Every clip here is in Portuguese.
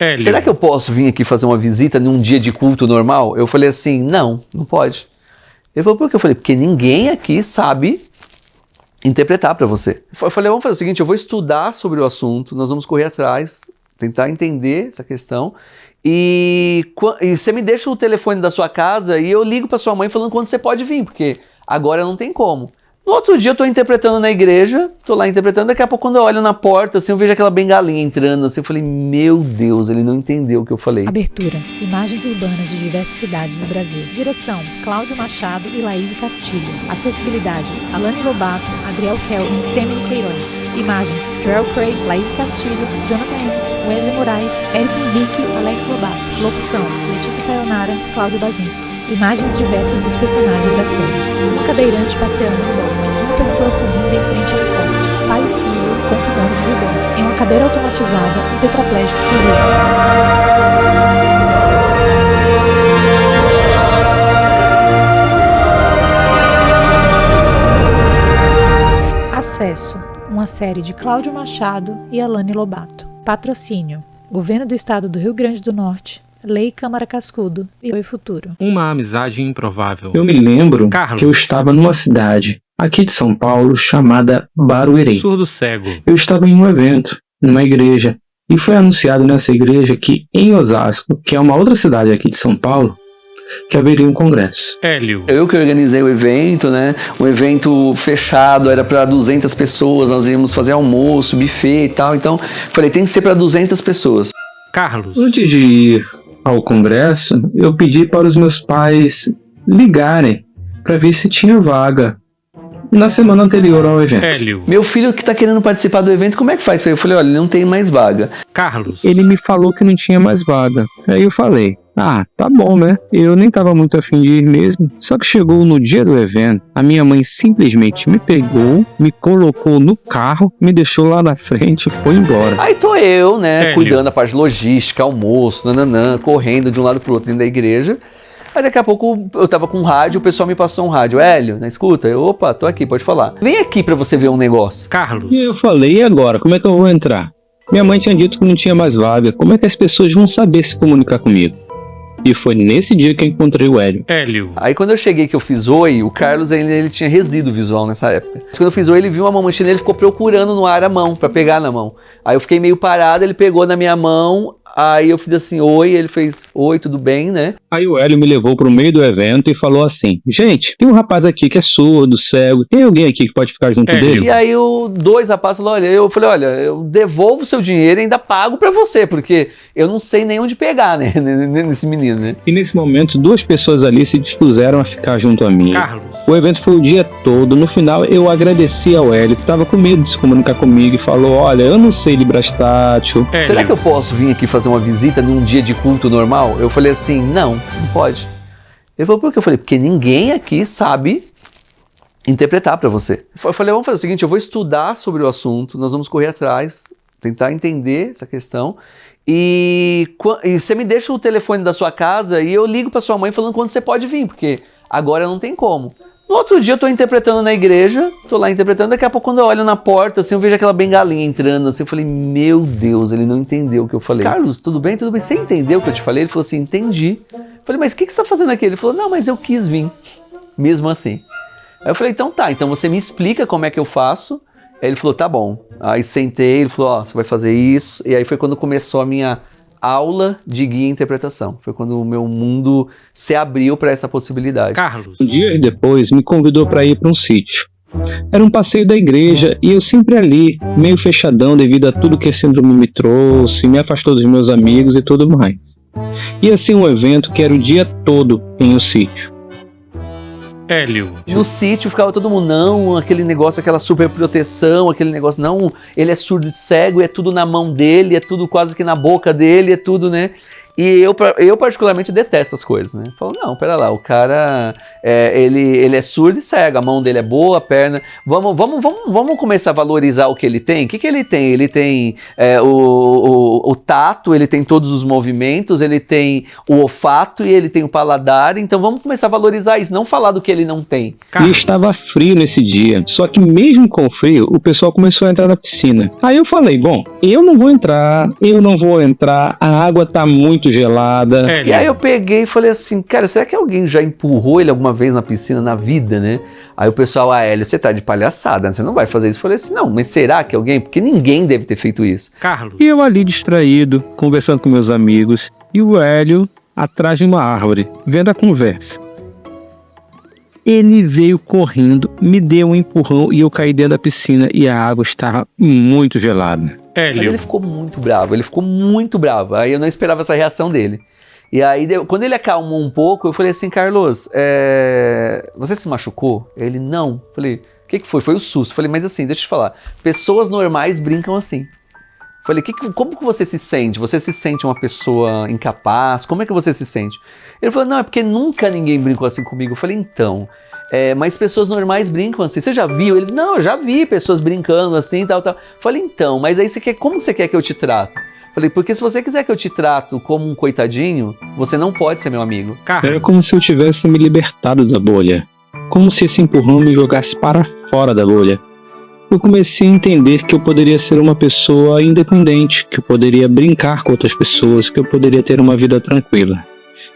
Hélio. Será que eu posso vir aqui fazer uma visita num dia de culto normal? Eu falei assim, não pode. Ele falou, por quê? Eu falei, porque ninguém aqui sabe interpretar para você. Eu falei, vamos fazer o seguinte, eu vou estudar sobre o assunto, nós vamos correr atrás, tentar entender essa questão, e você me deixa o telefone da sua casa e eu ligo para sua mãe falando quando você pode vir, porque agora não tem como. No outro dia eu tô interpretando na igreja, tô lá interpretando, daqui a pouco quando eu olho na porta, assim, eu vejo aquela bengalinha entrando, assim, eu falei, meu Deus, ele não entendeu o que eu falei. Abertura, imagens urbanas de diversas cidades do Brasil. Direção, Cláudio Machado e Laís Castilho. Acessibilidade, Alane Lobato, Adriel Kelvin, Temene Queiroz. Imagens, Joel Craig, Laís Castilho, Jonathan Ennis, Wesley Moraes, Eric Henrique, Alex Lobato. Locução, Letícia Sayonara, Cláudio Bazinski. Imagens diversas dos personagens da série. Uma cadeirante passeando no bosque. Uma pessoa sorrindo em frente ao forte. Pai e filho com kimono de rubão. Em uma cadeira automatizada, um tetraplégico sorriu. Acesso. Uma série de Cláudio Machado e Alane Lobato. Patrocínio. Governo do Estado do Rio Grande do Norte. Lei Câmara Cascudo e Oi Futuro. Uma amizade improvável. Eu me lembro Carlos. que eu estava numa cidade aqui de São Paulo chamada Barueri. Surdo cego. Eu estava em um evento, numa igreja, e foi anunciado nessa igreja que em Osasco, que é uma outra cidade aqui de São Paulo, que haveria um congresso. Hélio. Eu que organizei o evento, né? Um evento fechado, era para 200 pessoas, nós íamos fazer almoço, buffet e tal, então falei, tem que ser para 200 pessoas. Carlos. Antes de ir ao congresso, eu pedi para os meus pais ligarem para ver se tinha vaga na semana anterior ao evento. Hélio. Meu filho que tá querendo participar do evento, como é que faz? Eu falei, olha, não tem mais vaga. Carlos. Ele me falou que não tinha mais vaga. Aí eu falei, tá bom, né? Eu nem tava muito afim de ir mesmo. Só que chegou no dia do evento, a minha mãe simplesmente me pegou, me colocou no carro, me deixou lá na frente e foi embora. Aí tô eu, né, Hélio. cuidando da parte logística, almoço, correndo de um lado pro outro dentro da igreja. Aí daqui a pouco eu tava com um rádio, o pessoal me passou um rádio. Hélio, né, escuta? Eu, opa, tô aqui, pode falar. Vem aqui pra você ver um negócio. Carlos. E eu falei, e agora? Como é que eu vou entrar? Minha mãe tinha dito que não tinha mais vaga. Como é que as pessoas vão saber se comunicar comigo? E foi nesse dia que eu encontrei o Hélio. Hélio. Aí quando eu cheguei que eu fiz oi, o Carlos ele tinha resíduo visual nessa época. Mas quando eu fiz oi, ele viu uma mão mexendo, ele ficou procurando no ar a mão, pra pegar na mão. Aí eu fiquei meio parado, ele pegou na minha mão, aí eu fiz assim, oi, ele fez, oi, tudo bem, né? Aí o Hélio me levou pro meio do evento e falou assim, gente, tem um rapaz aqui que é surdo, cego, tem alguém aqui que pode ficar junto Hélio. dele? E aí dois rapazes falaram, eu falei, olha, eu devolvo o seu dinheiro e ainda pago pra você, porque eu não sei nem onde pegar, né, nesse menino, né? E nesse momento, duas pessoas ali se dispuseram a ficar junto a mim. Carlos. O evento foi o dia todo. No final, eu agradeci ao Hélio, que estava com medo de se comunicar comigo, e falou, olha, eu não sei librastátil. Hélio. Será que eu posso vir aqui fazer uma visita num dia de culto normal? Eu falei assim, não pode. Ele falou, por quê? Eu falei, porque ninguém aqui sabe interpretar pra você. Eu falei, vamos fazer o seguinte, eu vou estudar sobre o assunto, nós vamos correr atrás, tentar entender essa questão, e você me deixa o telefone da sua casa e eu ligo pra sua mãe falando quando você pode vir, porque agora não tem como. No outro dia eu tô interpretando na igreja, tô lá interpretando, daqui a pouco quando eu olho na porta, assim, eu vejo aquela bengalinha entrando, assim, eu falei, meu Deus, ele não entendeu o que eu falei. Carlos, tudo bem? Tudo bem? Você entendeu o que eu te falei? Ele falou assim, entendi. Eu falei, mas o que você tá fazendo aqui? Ele falou, não, mas eu quis vir, mesmo assim. Aí eu falei, então tá, então você me explica como é que eu faço. Aí ele falou, tá bom. Aí sentei, ele falou, ó, você vai fazer isso. E aí foi quando começou a minha aula de guia e interpretação. Foi quando o meu mundo se abriu para essa possibilidade. Carlos. Dias depois, me convidou para ir para um sítio. Era um passeio da igreja e eu sempre ali, meio fechadão devido a tudo que a síndrome me trouxe, me afastou dos meus amigos e tudo mais. E assim um evento que era o dia todo em um sítio. Hélio. No sítio ficava todo mundo, não, aquele negócio, aquela super proteção, aquele negócio, não, ele é surdo e cego, é tudo na mão dele, é tudo quase que na boca dele, é tudo, né? E eu particularmente detesto essas coisas, né? Falo, não, pera lá, o cara, ele é surdo e cego, a mão dele é boa, a perna... Vamos começar a valorizar o que ele tem? O que ele tem? Ele tem o tato, ele tem todos os movimentos, ele tem o olfato e ele tem o paladar, então vamos começar a valorizar isso, não falar do que ele não tem. E estava frio nesse dia, só que mesmo com o frio, o pessoal começou a entrar na piscina. Aí eu falei, bom, eu não vou entrar, a água tá muito gelada. E aí eu peguei e falei assim, cara, será que alguém já empurrou ele alguma vez na piscina na vida, né? Aí o pessoal, Hélio, você tá de palhaçada, né? Você não vai fazer isso. Eu falei assim, não, mas será que alguém? Porque ninguém deve ter feito isso. Carlos. E eu ali distraído, conversando com meus amigos, e o Hélio atrás de uma árvore, vendo a conversa. Ele veio correndo, me deu um empurrão e eu caí dentro da piscina e a água estava muito gelada. Mas ele ficou muito bravo, aí eu não esperava essa reação dele. E aí, quando ele acalmou um pouco, eu falei assim, Carlos, você se machucou? Ele, não. Falei, o que foi? Foi o susto. Falei, mas assim, deixa eu te falar, pessoas normais brincam assim. Falei, como que você se sente? Você se sente uma pessoa incapaz? Como é que você se sente? Ele falou, não, é porque nunca ninguém brincou assim comigo. Eu falei, então, mas pessoas normais brincam assim. Você já viu? Ele, não, eu já vi pessoas brincando assim, tal. Falei, então, mas aí como você quer que eu te trato? Falei, porque se você quiser que eu te trato como um coitadinho, você não pode ser meu amigo. Era como se eu tivesse me libertado da bolha. Como se esse empurrão me jogasse para fora da bolha. Eu comecei a entender que eu poderia ser uma pessoa independente, que eu poderia brincar com outras pessoas, que eu poderia ter uma vida tranquila.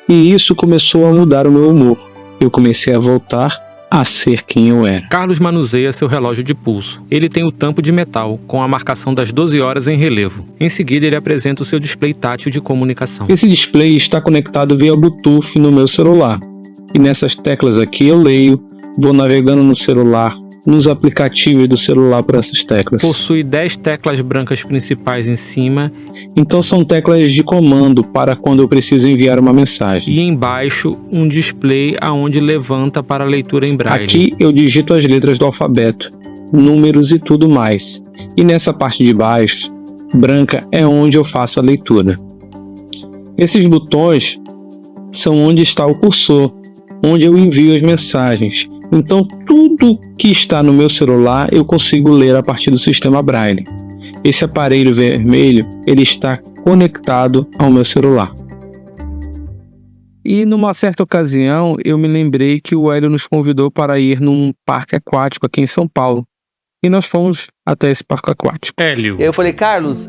E isso começou a mudar o meu humor. Eu comecei a voltar a ser quem eu era. Carlos manuseia seu relógio de pulso. Ele tem o tampo de metal, com a marcação das 12 horas em relevo. Em seguida, ele apresenta o seu display tátil de comunicação. Esse display está conectado via Bluetooth no meu celular. E nessas teclas aqui eu leio, vou navegando no celular, nos aplicativos do celular por essas teclas. Possui 10 teclas brancas principais em cima. Então são teclas de comando para quando eu preciso enviar uma mensagem. E embaixo um display aonde levanta para a leitura em braille. Aqui eu digito as letras do alfabeto, números e tudo mais. E nessa parte de baixo, branca, é onde eu faço a leitura. Esses botões são onde está o cursor, onde eu envio as mensagens. Então tudo que está no meu celular eu consigo ler a partir do sistema Braille. Esse aparelho vermelho, ele está conectado ao meu celular. E numa certa ocasião eu me lembrei que o Hélio nos convidou para ir num parque aquático aqui em São Paulo. E nós fomos até esse parque aquático. Hélio. E aí eu falei, Carlos,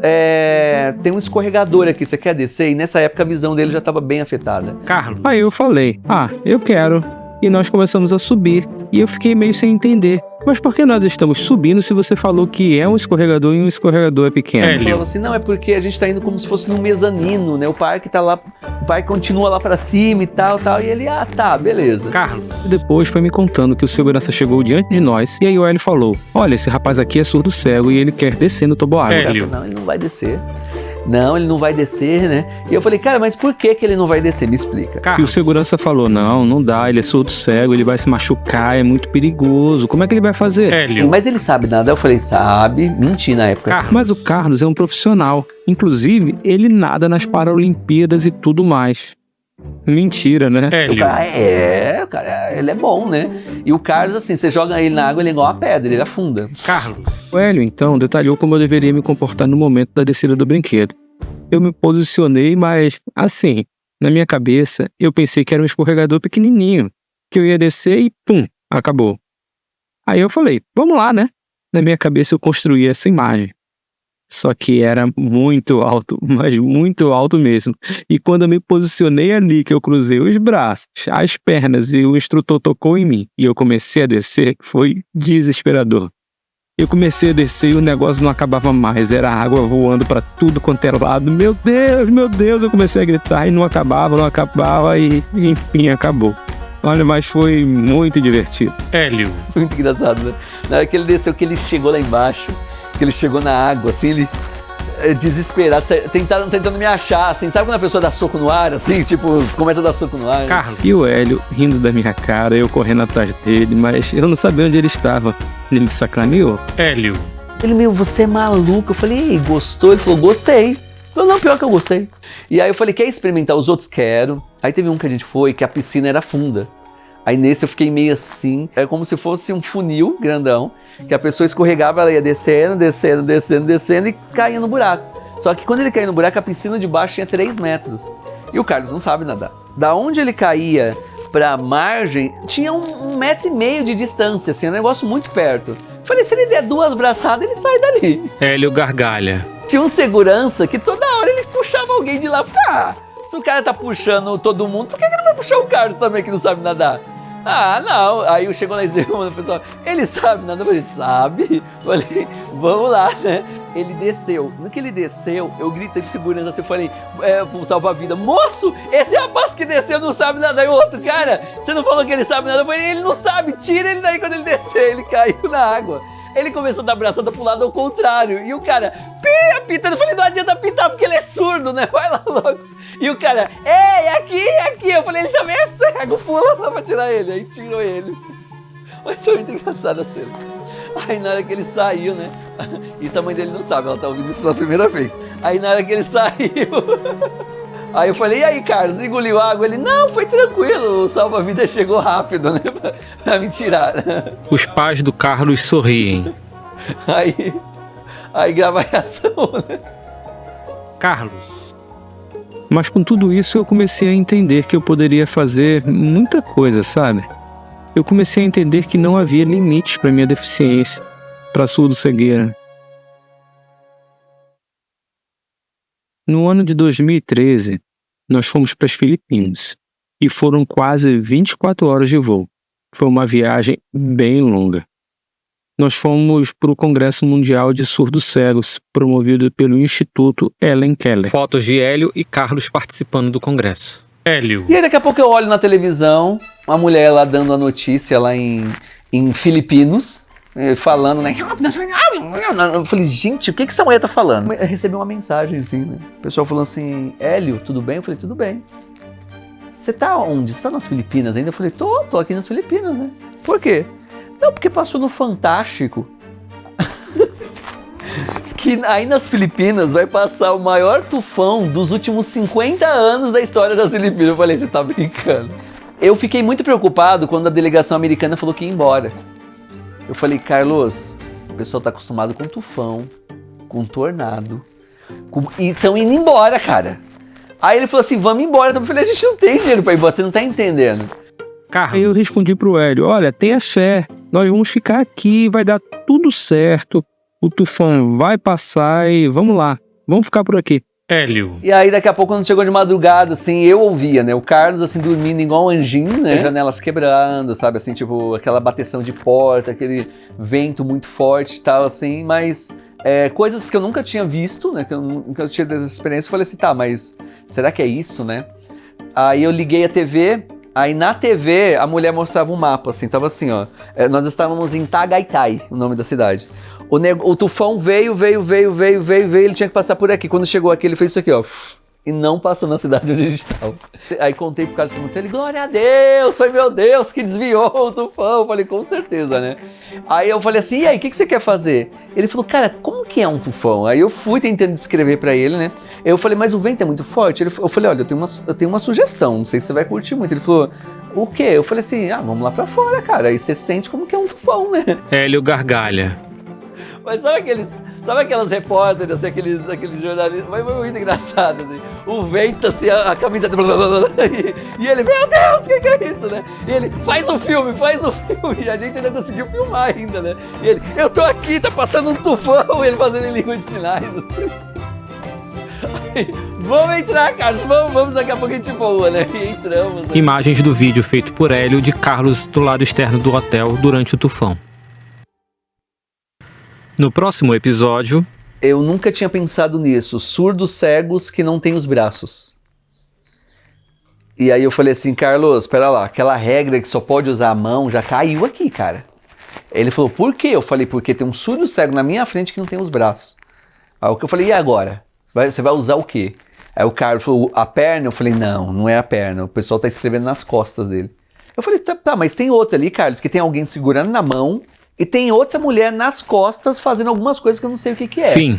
tem um escorregador aqui, você quer descer? E nessa época a visão dele já estava bem afetada. Carlos. Aí eu falei, eu quero. E nós começamos a subir. E eu fiquei meio sem entender. Mas por que nós estamos subindo se você falou que é um escorregador e um escorregador é pequeno? Ele falou assim, não, é porque a gente tá indo como se fosse num mezanino, né? O parque tá lá, o parque continua lá pra cima e tal. E ele, tá, beleza. Carlos. Depois foi me contando que o segurança chegou diante de nós e aí o Hélio falou, olha, esse rapaz aqui é surdo cego e ele quer descer no toboágua. Hélio. Não, ele não vai descer. Não, ele não vai descer, né? E eu falei, cara, mas por que ele não vai descer? Me explica. E o segurança falou, não dá, ele é surdo cego, ele vai se machucar, é muito perigoso, como é que ele vai fazer? Hélio. Mas ele sabe nadar? Eu falei, sabe, menti na época. Carlos. Mas o Carlos é um profissional, inclusive ele nada nas Paralimpíadas e tudo mais. Mentira, né? Hélio. O cara, ele é bom, né? E o Carlos, assim, você joga ele na água, ele é igual uma pedra, ele afunda. Carlos. O Hélio, então, detalhou como eu deveria me comportar no momento da descida do brinquedo. Eu me posicionei, mas, assim, na minha cabeça, eu pensei que era um escorregador pequenininho, que eu ia descer e, pum, acabou. Aí eu falei, vamos lá, né? Na minha cabeça eu construí essa imagem. Só que era muito alto, mas muito alto mesmo. E quando eu me posicionei ali, que eu cruzei os braços, as pernas e o instrutor tocou em mim, e eu comecei a descer, foi desesperador. Eu comecei a descer e o negócio não acabava mais, era água voando pra tudo quanto era lado. Meu Deus, eu comecei a gritar e não acabava e enfim, acabou. Olha, mas foi muito divertido. Hélio. Foi muito engraçado, né? Na hora que ele desceu, que ele chegou lá embaixo, que ele chegou na água, assim, ele desesperado, tentando me achar, assim, sabe quando a pessoa dá soco no ar, assim, tipo, começa a dar soco no ar? Carlos. E o Hélio rindo da minha cara, eu correndo atrás dele, mas eu não sabia onde ele estava. Ele me sacaneou. Hélio. Ele, você é maluco? Eu falei, gostou? Ele falou, gostei. Falei, não, pior que eu gostei. E aí eu falei, quer experimentar? Os outros quero. Aí teve um que a gente foi, que a piscina era funda. Aí nesse eu fiquei meio assim, é como se fosse um funil grandão, que a pessoa escorregava, ela ia descendo e caía no buraco. Só que quando ele caía no buraco, a piscina de baixo tinha 3 metros. E o Carlos não sabe nadar. Da onde ele caía pra margem, tinha 1,5 metro de distância, assim, um negócio muito perto. Falei, se ele der 2 braçadas, ele sai dali. Hélio gargalha. Tinha um segurança que toda hora ele puxava alguém de lá pra cá. Se o cara tá puxando todo mundo, por que ele não vai puxar o Carlos também que não sabe nadar? Ah, não. Aí chegou lá e disse, o pessoal, ele sabe nadar? Eu falei, sabe? Falei, vamos lá, né? Ele desceu. No que ele desceu, eu gritei de segurança assim, eu falei, pro salva-vida, moço, esse rapaz que desceu não sabe nadar. E o outro, cara, você não falou que ele sabe nadar? Eu falei, ele não sabe, tira ele daí quando ele descer. Ele caiu na água. Ele começou a dar braçada pro lado ao contrário. E o cara, pitando. Eu falei, não adianta pitar porque ele é surdo, né? Vai lá logo. E o cara, ei, aqui. Eu falei, ele também é cego, pula lá pra tirar ele. Aí tirou ele. Mas foi muito engraçada a cena. Aí na hora que ele saiu, né? Isso a mãe dele não sabe, ela tá ouvindo isso pela primeira vez. Aí na hora que ele saiu... Aí eu falei, e aí, Carlos, engoliu água? Ele, não, foi tranquilo, o salva-vida chegou rápido, né, pra me tirar. Os pais do Carlos sorriem. Aí grava a reação, né? Carlos. Mas com tudo isso eu comecei a entender que eu poderia fazer muita coisa, sabe? Eu comecei a entender que não havia limites para minha deficiência, para surdo-cegueira. No ano de 2013, nós fomos para as Filipinas e foram quase 24 horas de voo. Foi uma viagem bem longa. Nós fomos para o Congresso Mundial de Surdos Cegos, promovido pelo Instituto Ellen Keller. Fotos de Hélio e Carlos participando do congresso. Hélio. E aí daqui a pouco eu olho na televisão, uma mulher lá dando a notícia lá em Filipinos, falando, né? Eu falei, gente, o que essa mulher tá falando? Eu recebi uma mensagem assim, né? O pessoal falando assim, Hélio, tudo bem? Eu falei, tudo bem. Você tá onde? Você tá nas Filipinas ainda? Eu falei, tô aqui nas Filipinas, né? Por quê? Não, porque passou no Fantástico que aí nas Filipinas vai passar o maior tufão dos últimos 50 anos da história das Filipinas. Eu falei, você tá brincando? Eu fiquei muito preocupado quando a delegação americana falou que ia embora. Eu falei, Carlos, o pessoal tá acostumado com tufão, com tornado, e estão indo embora, cara. Aí ele falou assim, vamos embora. Eu falei, a gente não tem dinheiro pra ir embora, você não tá entendendo. Aí eu respondi pro Hélio, olha, tenha fé, nós vamos ficar aqui, vai dar tudo certo, o tufão vai passar e vamos lá, vamos ficar por aqui. Hélio. E aí daqui a pouco quando chegou de madrugada, assim, eu ouvia, né, o Carlos assim dormindo igual um anjinho, né, janelas quebrando, sabe, assim, tipo aquela bateção de porta, aquele vento muito forte e tal, assim, mas coisas que eu nunca tinha visto, né, que eu nunca tinha dessa experiência, eu falei assim, tá, mas será que é isso, né? Aí eu liguei a TV, aí na TV a mulher mostrava um mapa, assim, tava assim, ó, nós estávamos em Tagaytay, o nome da cidade. O tufão veio, ele tinha que passar por aqui. Quando chegou aqui, ele fez isso aqui, ó. E não passou na cidade onde a gente estava. Aí contei pro Carlos o que aconteceu. Ele, glória a Deus, foi meu Deus que desviou o tufão. Eu falei, com certeza, né? Aí eu falei assim, e aí, o que você quer fazer? Ele falou, cara, como que é um tufão? Aí eu fui tentando descrever pra ele, né? Eu falei, mas o vento é muito forte? Eu falei, olha, eu tenho uma sugestão, não sei se você vai curtir muito. Ele falou, o quê? Eu falei assim, vamos lá pra fora, cara. Aí você sente como que é um tufão, né? Hélio gargalha. Mas sabe aquelas repórteres, assim, aqueles jornalistas, mas foi muito engraçado, assim, o vento, assim, a camisa, e ele, meu Deus, o que é isso, né? E ele, faz um filme, e a gente ainda conseguiu filmar ainda, né? E ele, eu tô aqui, tá passando um tufão, ele fazendo em língua de sinais, assim. Aí, vamos entrar, Carlos, vamos, daqui a pouco a gente voa, né? E entramos. Né? Imagens do vídeo feito por Hélio de Carlos do lado externo do hotel durante o tufão. No próximo episódio... Eu nunca tinha pensado nisso. Surdos cegos que não têm os braços. E aí eu falei assim, Carlos, pera lá, aquela regra que só pode usar a mão já caiu aqui, cara. Ele falou, por quê? Eu falei, porque tem um surdo cego na minha frente que não tem os braços. Aí eu falei, e agora? Você vai usar o quê? Aí o Carlos falou, a perna? Eu falei, não é a perna. O pessoal tá escrevendo nas costas dele. Eu falei, tá, mas tem outra ali, Carlos, que tem alguém segurando na mão... E tem outra mulher nas costas fazendo algumas coisas que eu não sei o que é. Fim.